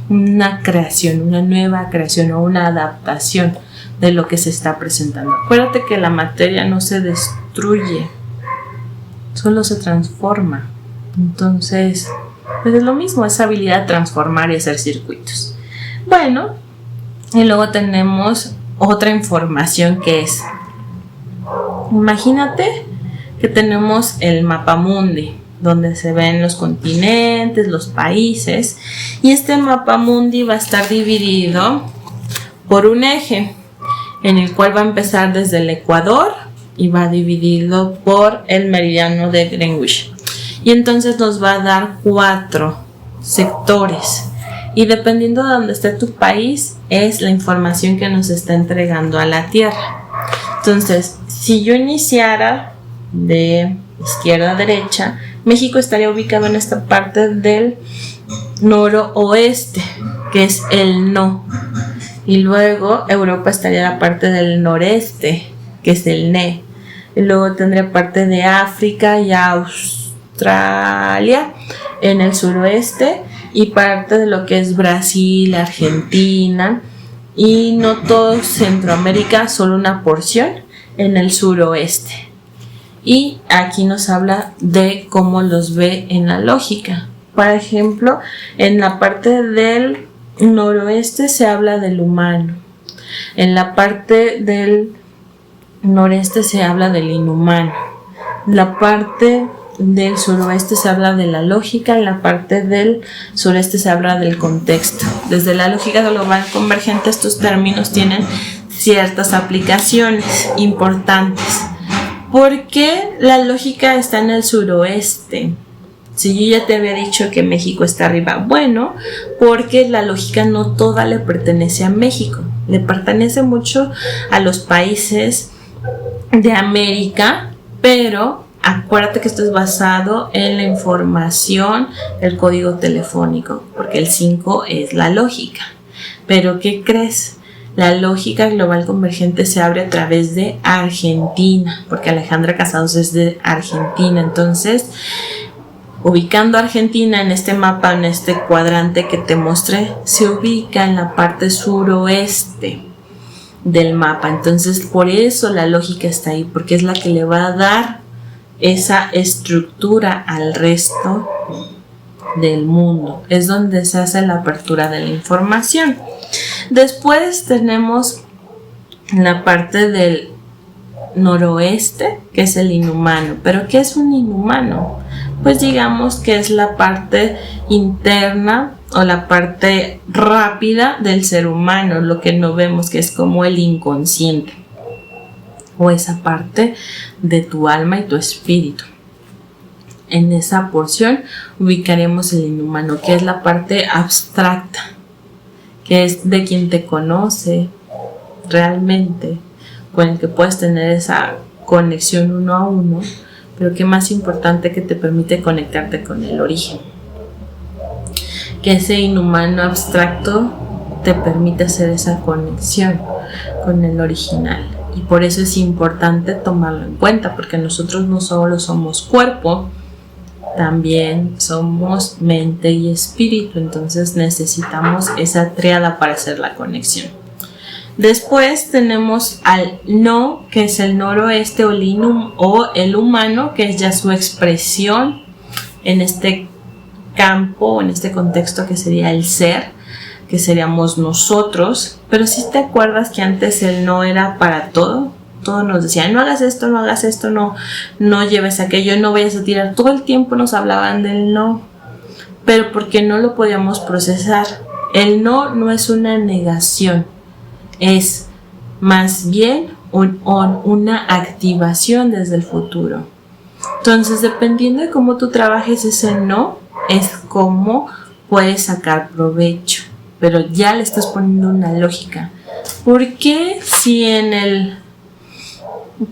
Una creación, una nueva creación o una adaptación de lo que se está presentando. Acuérdate que la materia no se destruye, solo se transforma. Entonces, pues es lo mismo, esa habilidad de transformar y hacer circuitos. Bueno, y luego tenemos otra información que es, imagínate que tenemos el mapamundi, donde se ven los continentes, los países, y este mapamundi va a estar dividido por un eje, en el cual va a empezar desde el Ecuador y va dividido por el meridiano de Greenwich. Y entonces nos va a dar 4 sectores. Y dependiendo de dónde esté tu país, es la información que nos está entregando a la Tierra. Entonces, si yo iniciara de izquierda a derecha, México estaría ubicado en esta parte del noroeste, que es el no. Y luego Europa estaría en la parte del noreste, que es el ne. Y luego tendría parte de África y Australia en el suroeste, y parte de lo que es Brasil, Argentina y no todo Centroamérica, solo una porción en el suroeste. Y aquí nos habla de cómo los ve en la lógica. Por ejemplo, en la parte del noroeste se habla del humano, en la parte del noreste se habla del inhumano, en la parte del suroeste se habla de la lógica, en la parte del sureste se habla del contexto. Desde la lógica global convergente, estos términos tienen ciertas aplicaciones importantes. ¿Por qué la lógica está en el suroeste? Si yo ya te había dicho que México está arriba, bueno, porque la lógica no toda le pertenece a México, le pertenece mucho a los países de América, pero acuérdate que esto es basado en la información del código telefónico, porque el 5 es la lógica. Pero ¿qué crees? La lógica global convergente se abre a través de Argentina, porque Alejandra Casados es de Argentina. Entonces, Ubicando Argentina en este mapa, en este cuadrante que te mostré, se ubica en la parte suroeste del mapa. Entonces, por eso la lógica está ahí, porque es la que le va a dar esa estructura al resto del mundo. Es donde se hace la apertura de la información. Después tenemos la parte del noroeste, que es el inhumano. ¿Pero qué es un inhumano? Pues digamos que es la parte interna o la parte rápida del ser humano, lo que no vemos, que es como el inconsciente o esa parte de tu alma y tu espíritu. En esa porción ubicaremos el inhumano, que es la parte abstracta, que es de quien te conoce realmente, con el que puedes tener esa conexión uno a uno, pero que más importante, que te permite conectarte con el origen. Que ese inhumano abstracto te permite hacer esa conexión con el original. Y por eso es importante tomarlo en cuenta, porque nosotros no solo somos cuerpo, también somos mente y espíritu. Entonces necesitamos esa tríada para hacer la conexión. Después tenemos al no, que es el noroeste o el humano, que es ya su expresión en este campo, en este contexto, que sería el ser, que seríamos nosotros. Pero si te acuerdas que antes el no era para todo nos decía, no hagas esto, no lleves aquello, no vayas a tirar. Todo el tiempo nos hablaban del no, pero porque no lo podíamos procesar. El no es una negación, es más bien una activación desde el futuro. Entonces, dependiendo de cómo tú trabajes ese no, es cómo puedes sacar provecho, pero ya le estás poniendo una lógica. ¿Por qué si en el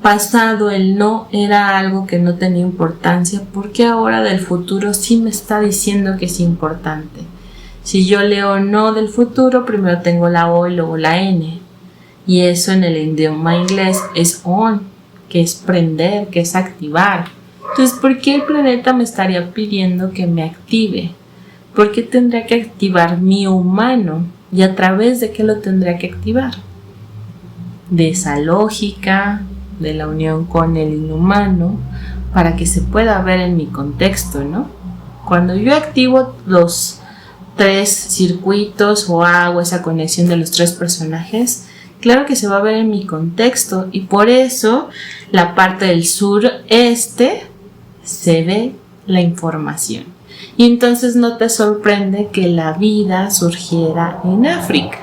pasado el no era algo que no tenía importancia, por qué ahora del futuro sí me está diciendo que es importante? Si yo leo no del futuro, primero tengo la O y luego la N. Y eso en el idioma inglés es on, que es prender, que es activar. Entonces, ¿por qué el planeta me estaría pidiendo que me active? ¿Por qué tendría que activar mi humano? ¿Y a través de qué lo tendría que activar? De esa lógica, de la unión con el inhumano, para que se pueda ver en mi contexto, ¿no? Cuando yo activo los 3 circuitos o hago esa conexión de los 3 personajes, claro que se va a ver en mi contexto, y por eso la parte del sureste se ve la información. Y entonces no te sorprende que la vida surgiera en África,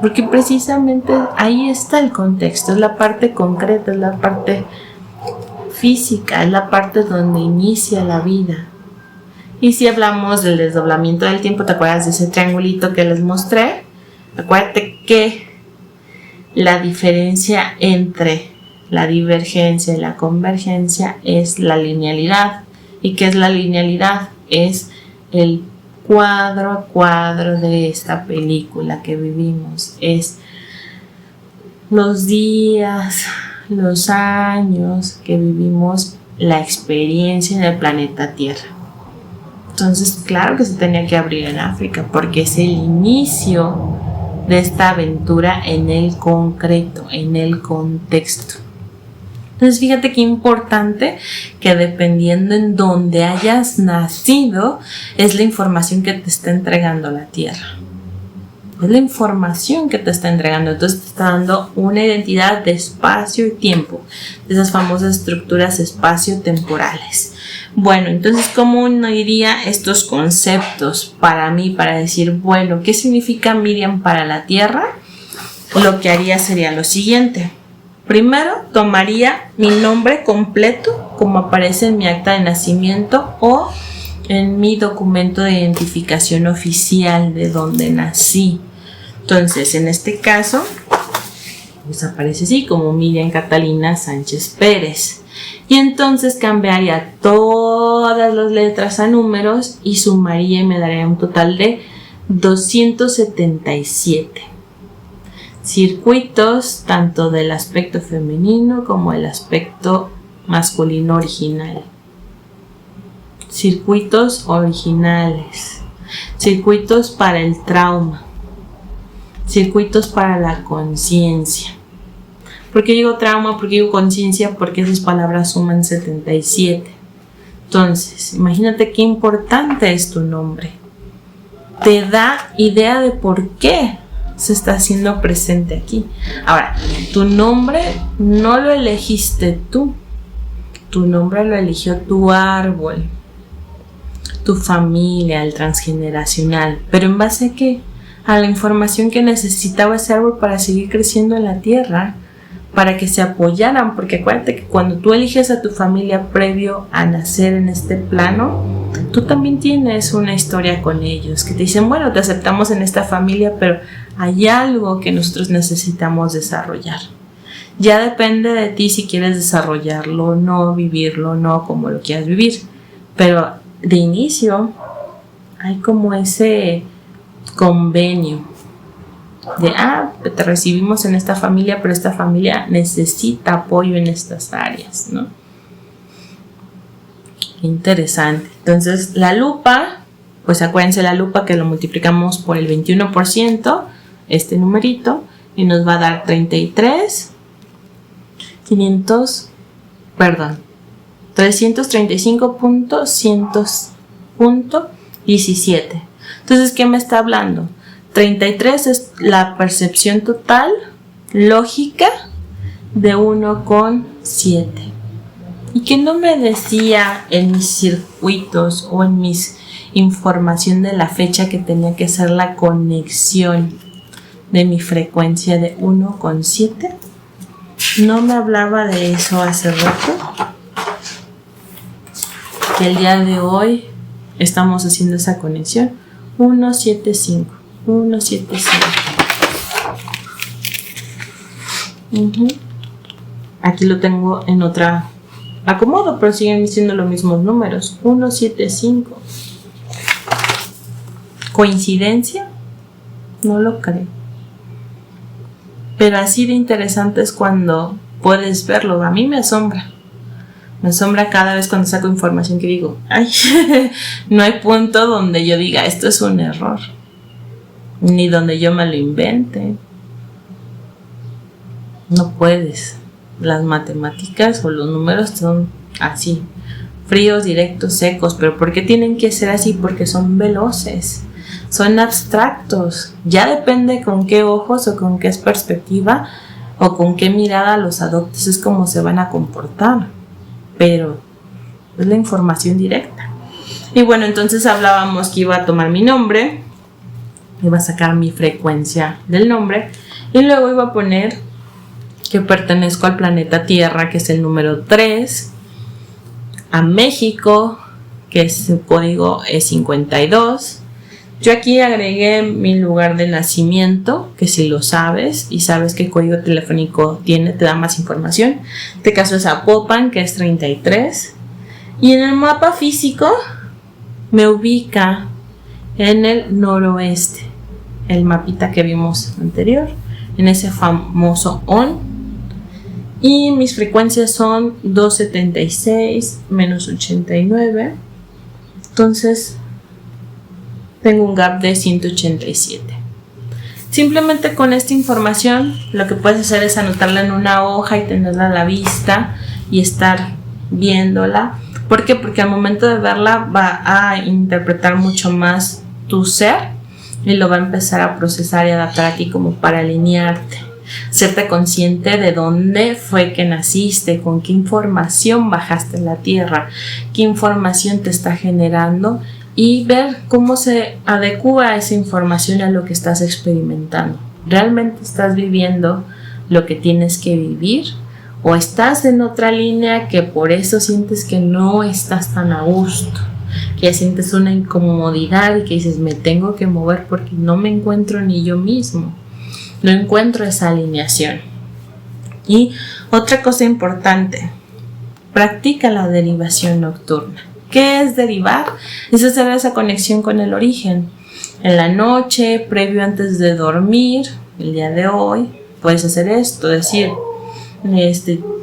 porque precisamente ahí está el contexto, es la parte concreta, es la parte física, es la parte donde inicia la vida. Y si hablamos del desdoblamiento del tiempo, ¿te acuerdas de ese triangulito que les mostré? Acuérdate que la diferencia entre la divergencia y la convergencia es la linealidad. ¿Y qué es la linealidad? Es el cuadro a cuadro de esta película que vivimos. Es los días, los años que vivimos la experiencia en el planeta Tierra. Entonces, claro que se tenía que abrir en África, porque es el inicio de esta aventura en el concreto, en el contexto. Entonces, fíjate qué importante que dependiendo en dónde hayas nacido, es la información que te está entregando la Tierra. Es la información que te está entregando. Entonces, te está dando una identidad de espacio y tiempo, de esas famosas estructuras espacio-temporales. Bueno, entonces, ¿cómo uniría estos conceptos para mí, para decir, bueno, ¿qué significa Miriam para la Tierra? Lo que haría sería lo siguiente. Primero, tomaría mi nombre completo, como aparece en mi acta de nacimiento o en mi documento de identificación oficial de donde nací. Entonces, en este caso, pues aparece así, como Miriam Catalina Sánchez Pérez. Y entonces cambiaría todas las letras a números y sumaría y me daría un total de 277 circuitos, tanto del aspecto femenino como el aspecto masculino original. circuitos originales, circuitos para el trauma, circuitos para la conciencia. ¿Por qué digo trauma? ¿Por qué digo conciencia? Porque esas palabras suman 77. Entonces, imagínate qué importante es tu nombre. Te da idea de por qué se está haciendo presente aquí. Ahora, tu nombre no lo elegiste tú. Tu nombre lo eligió tu árbol, tu familia, el transgeneracional. ¿Pero en base a qué? A la información que necesitaba ese árbol para seguir creciendo en la tierra, para que se apoyaran, porque acuérdate que cuando tú eliges a tu familia previo a nacer en este plano, tú también tienes una historia con ellos, que te dicen, bueno, te aceptamos en esta familia, pero hay algo que nosotros necesitamos desarrollar. Ya depende de ti si quieres desarrollarlo o no, vivirlo o no, como lo quieras vivir, pero de inicio hay como ese convenio de, te recibimos en esta familia, pero esta familia necesita apoyo en estas áreas, ¿no? Interesante. Entonces, la lupa, pues acuérdense la lupa que lo multiplicamos por el 21%, este numerito, y nos va a dar 335.17. Entonces, ¿qué me está hablando? 33 es la percepción total lógica de 1,7. Y que no me decía en mis circuitos o en mis información de la fecha que tenía que ser la conexión de mi frecuencia de 1,7. No me hablaba de eso hace rato. Que el día de hoy estamos haciendo esa conexión. 175. Aquí lo tengo en otra acomodo, pero siguen siendo los mismos números. 175. ¿Coincidencia? No lo creo. Pero así de interesante es cuando puedes verlo. A mí me asombra. Me asombra cada vez cuando saco información que digo, no hay punto donde yo diga, esto es un error. Ni donde yo me lo invente. No puedes. Las matemáticas o los números son así, fríos, directos, secos. ¿Pero por qué tienen que ser así? Porque son veloces, son abstractos. Ya depende con qué ojos o con qué perspectiva o con qué mirada los adoptes, es como se van a comportar. Pero es la información directa. Y bueno, entonces hablábamos que iba a tomar mi nombre, iba a sacar mi frecuencia del nombre y luego iba a poner que pertenezco al planeta Tierra, que es el número 3, a México, que su código es 52. Yo aquí agregué mi lugar de nacimiento, que si lo sabes y sabes qué código telefónico tiene, te da más información. En este caso es Zapopan, que es 33. Y en el mapa físico me ubica en el noroeste, el mapita que vimos anterior, en ese famoso ON. Y mis frecuencias son 276 menos 89. Entonces tengo un gap de 187. Simplemente con esta información lo que puedes hacer es anotarla en una hoja y tenerla a la vista y estar viéndola. ¿Por qué? Porque al momento de verla va a interpretar mucho más tu ser y lo va a empezar a procesar y adaptar aquí como para alinearte. Serte consciente de dónde fue que naciste, con qué información bajaste en la tierra, qué información te está generando y ver cómo se adecua esa información a lo que estás experimentando. ¿Realmente estás viviendo lo que tienes que vivir? ¿O estás en otra línea que por eso sientes que no estás tan a gusto? Que sientes una incomodidad y que dices, me tengo que mover porque no me encuentro ni yo mismo. No encuentro esa alineación. Y otra cosa importante, practica la derivación nocturna. ¿Qué es derivar? Es hacer esa conexión con el origen. En la noche, previo antes de dormir, el día de hoy, puedes hacer esto, decir,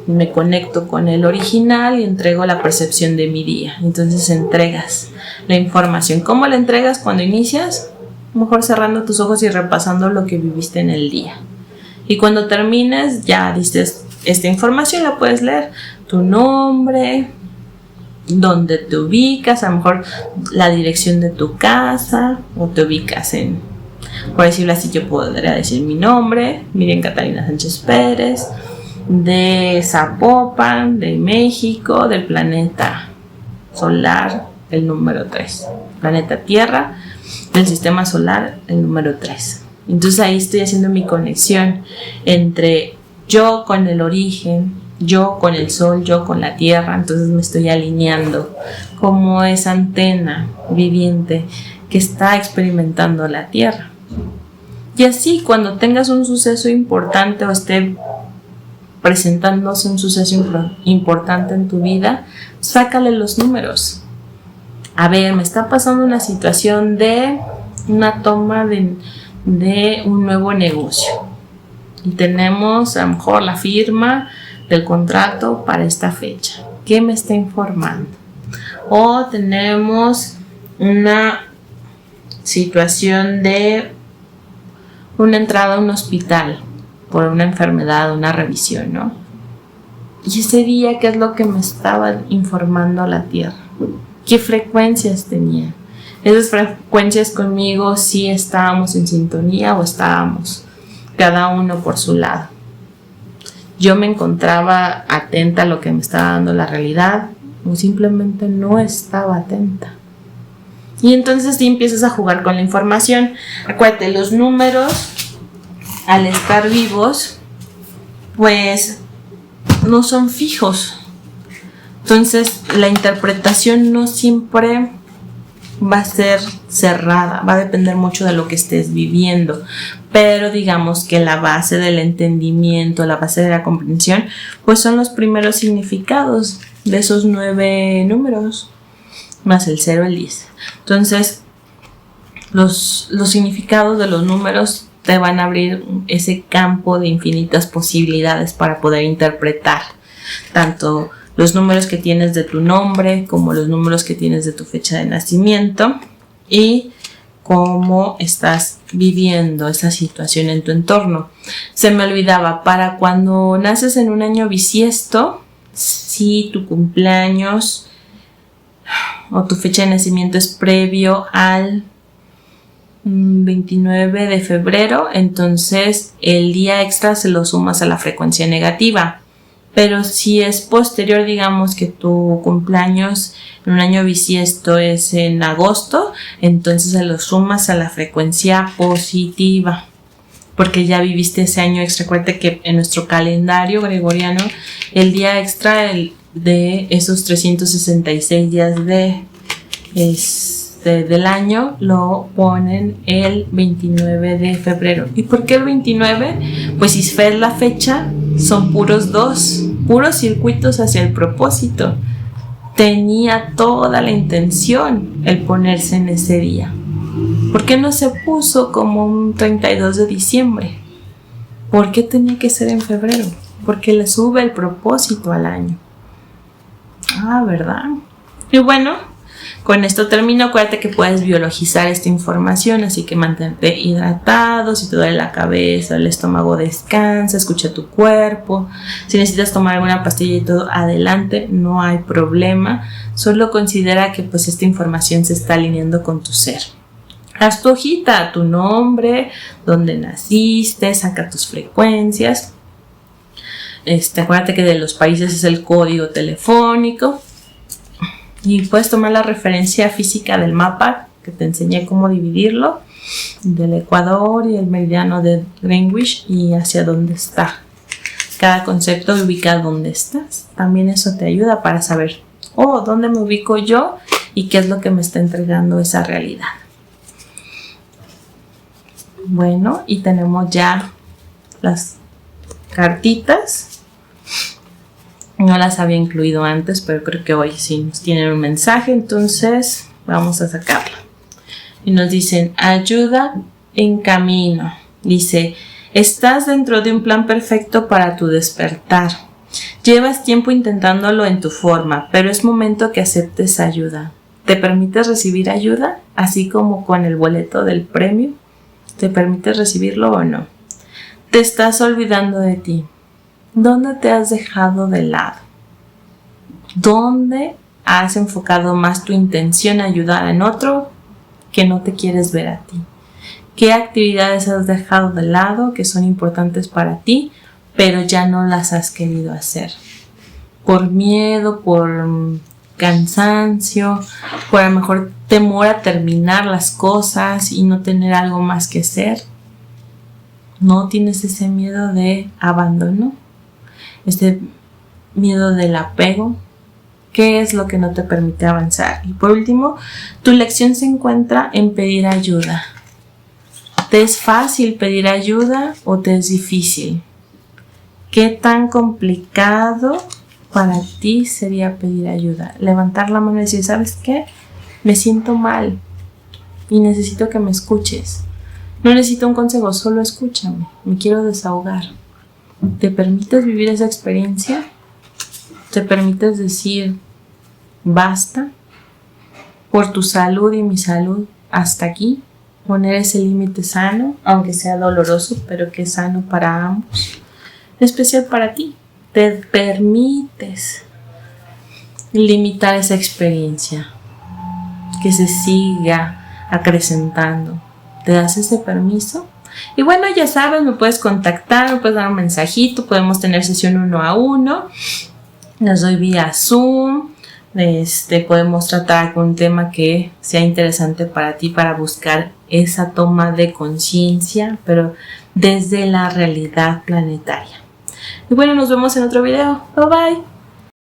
me conecto con el original y entrego la percepción de mi día. Entonces entregas la información. ¿Cómo la entregas cuando inicias? Mejor cerrando tus ojos y repasando lo que viviste en el día. Y cuando termines, ya dices, esta información la puedes leer. Tu nombre, dónde te ubicas, a lo mejor la dirección de tu casa, o te ubicas en, por decirlo así, yo podría decir mi nombre, Miriam Catalina Sánchez Pérez, de Zapopan, de México, del planeta solar, el número 3, planeta Tierra, del sistema solar, el número 3. Entonces ahí estoy haciendo mi conexión entre yo con el origen, yo con el sol, yo con la tierra. Entonces me estoy alineando como esa antena viviente que está experimentando la tierra. Y así cuando tengas un suceso importante o esté presentándose un suceso importante en tu vida, sácale los números. A ver, me está pasando una situación de una toma de un nuevo negocio y tenemos a lo mejor la firma del contrato para esta fecha. ¿Qué me está informando? O tenemos una situación de una entrada a un hospital por una enfermedad, una revisión, ¿no? Y ese día, ¿qué es lo que me estaba informando la Tierra? ¿Qué frecuencias tenía? Esas frecuencias conmigo, sí estábamos en sintonía o estábamos cada uno por su lado. Yo me encontraba atenta a lo que me estaba dando la realidad o simplemente no estaba atenta. Y entonces sí empiezas a jugar con la información. Acuérdate, los números, al estar vivos, pues no son fijos. Entonces la interpretación no siempre va a ser cerrada, va a depender mucho de lo que estés viviendo, pero digamos que la base del entendimiento, la base de la comprensión, pues son los primeros significados de esos 9 números, más el 0, el 10. Entonces, los significados de los números te van a abrir ese campo de infinitas posibilidades para poder interpretar tanto los números que tienes de tu nombre, como los números que tienes de tu fecha de nacimiento y cómo estás viviendo esa situación en tu entorno. Se me olvidaba, para cuando naces en un año bisiesto, si tu cumpleaños o tu fecha de nacimiento es previo al 29 de febrero, entonces el día extra se lo sumas a la frecuencia negativa. Pero si es posterior, digamos que tu cumpleaños en un año bisiesto es en agosto, entonces se lo sumas a la frecuencia positiva, porque ya viviste ese año extra. Acuérdate que en nuestro calendario gregoriano, el día extra de esos 366 días del año lo ponen el 29 de febrero. ¿Y por qué el 29? Pues si ves la fecha, son puros circuitos hacia el propósito. Tenía toda la intención el ponerse en ese día. ¿Por qué no se puso como un 32 de diciembre? ¿Por qué tenía que ser en febrero? Porque le sube el propósito al año. ¿Verdad? Y bueno, con esto termino. Acuérdate que puedes biologizar esta información, así que mantente hidratado. Si te duele la cabeza, el estómago, descansa, escucha tu cuerpo. Si necesitas tomar alguna pastilla y todo, adelante, no hay problema. Solo considera que pues esta información se está alineando con tu ser. Haz tu hojita, tu nombre, dónde naciste, saca tus frecuencias. Acuérdate que de los países es el código telefónico. Y puedes tomar la referencia física del mapa que te enseñé cómo dividirlo, del Ecuador y el meridiano de Greenwich y hacia dónde está. Cada concepto ubica dónde estás. También eso te ayuda para saber, dónde me ubico yo y qué es lo que me está entregando esa realidad. Bueno, y tenemos ya las cartitas. No las había incluido antes, pero creo que hoy sí nos tienen un mensaje, entonces vamos a sacarlo. Y nos dicen, ayuda en camino. Dice, estás dentro de un plan perfecto para tu despertar. Llevas tiempo intentándolo en tu forma, pero es momento que aceptes ayuda. ¿Te permites recibir ayuda? Así como con el boleto del premio. ¿Te permites recibirlo o no? Te estás olvidando de ti. ¿Dónde te has dejado de lado? ¿Dónde has enfocado más tu intención a ayudar en otro que no te quieres ver a ti? ¿Qué actividades has dejado de lado que son importantes para ti, pero ya no las has querido hacer? Por miedo, por cansancio, por a lo mejor temor a terminar las cosas y no tener algo más que hacer. ¿No tienes ese miedo de abandono? Ese miedo del apego. ¿Qué es lo que no te permite avanzar? Y por último, tu lección se encuentra en pedir ayuda. ¿Te es fácil pedir ayuda o te es difícil? ¿Qué tan complicado para ti sería pedir ayuda? Levantar la mano y decir, ¿sabes qué? Me siento mal y necesito que me escuches. No necesito un consejo, solo escúchame. Me quiero desahogar. ¿Te permites vivir esa experiencia? ¿Te permites decir, basta? Por tu salud y mi salud, hasta aquí. Poner ese límite sano, aunque sea doloroso, pero que es sano para ambos. En especial para ti. Te permites limitar esa experiencia, que se siga acrecentando. ¿Te das ese permiso? Y bueno, ya sabes, me puedes contactar, me puedes dar un mensajito, podemos tener sesión 1 a 1, las doy vía Zoom, podemos tratar algún tema que sea interesante para ti, para buscar esa toma de conciencia, pero desde la realidad planetaria. Y bueno, nos vemos en otro video. Bye bye.